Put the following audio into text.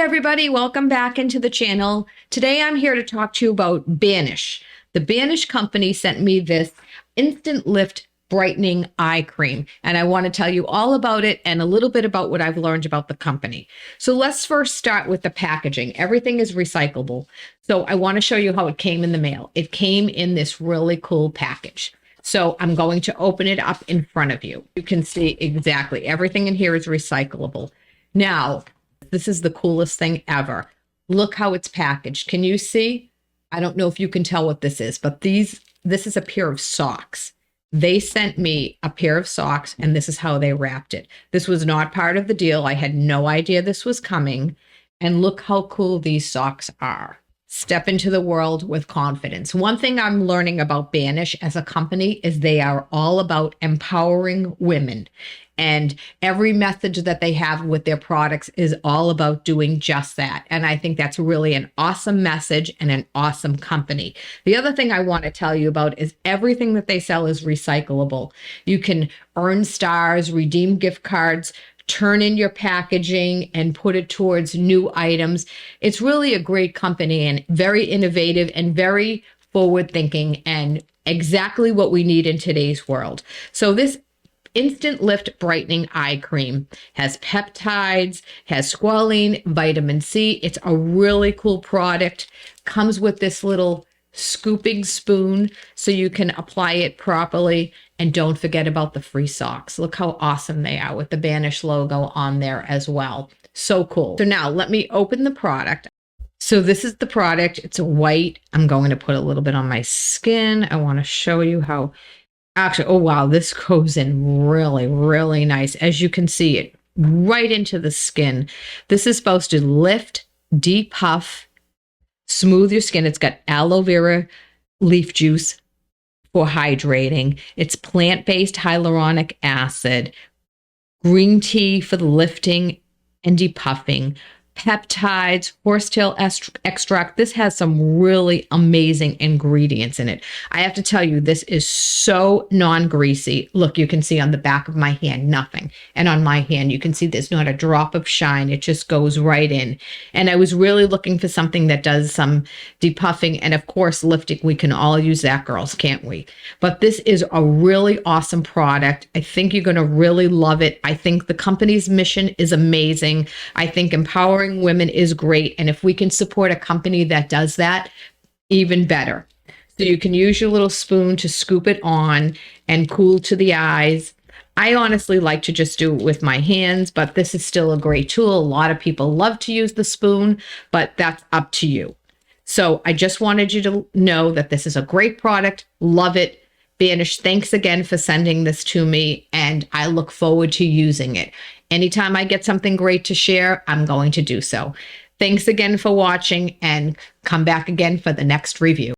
everybody, welcome back into the channel. Today I'm here to talk to you about Banish. The Banish company sent me this Instant Lift Brightening Eye Cream, and I want to tell you all about it and a little bit about what I've learned about the company. So let's first start with the packaging. Everything is recyclable. So I want to show you how it came in the mail. It came in this really cool package. So I'm going to open it up in front of you. You can see exactly everything in here is recyclable. Now, this is the coolest thing ever. Look how it's packaged. Can you see? I don't know if you can tell what this is, but this is a pair of socks. They sent me a pair of socks, and this is how they wrapped it. This was not part of the deal. I had no idea this was coming. And look how cool these socks are. Step into the world with confidence. One thing I'm learning about Banish as a company is they are all about empowering women. And every message that they have with their products is all about doing just that. And I think that's really an awesome message and an awesome company. The other thing I want to tell you about is everything that they sell is recyclable. You can earn stars, redeem gift cards, turn in your packaging and put it towards new items. It's really a great company and very innovative and very forward thinking and exactly what we need in today's world. So this Instant Lift Brightening Eye Cream has peptides, has squalene, vitamin C. It's a really cool product. Comes with this little scooping spoon so you can apply it properly. And don't forget about the free socks. Look how awesome they are with the Banish logo on there as well. So cool. So now let me open the product. So this is the product. It's white. I'm going to put a little bit on my skin. I want to show you how actually, oh wow, this goes in really, really nice. As you can see it right into the skin. This is supposed to lift, depuff, smooth your skin. It's got aloe vera leaf juice for hydrating. It's plant-based hyaluronic acid, green tea for the lifting and depuffing, peptides, horsetail extract. This has some really amazing ingredients in it. I have to tell you, this is so non-greasy. Look, you can see on the back of my hand, nothing. And on my hand, you can see there's not a drop of shine. It just goes right in. And I was really looking for something that does some depuffing and of course, lifting. We can all use that, girls, can't we? But this is a really awesome product. I think you're going to really love it. I think the company's mission is amazing. I think empowering women is great. And if we can support a company that does that, even better. So you can use your little spoon to scoop it on and cool to the eyes. I honestly like to just do it with my hands, but this is still a great tool. A lot of people love to use the spoon, but that's up to you. So I just wanted you to know that this is a great product. Love it. Banish, thanks again for sending this to me, and I look forward to using it. Anytime I get something great to share, I'm going to do so. Thanks again for watching, and come back again for the next review.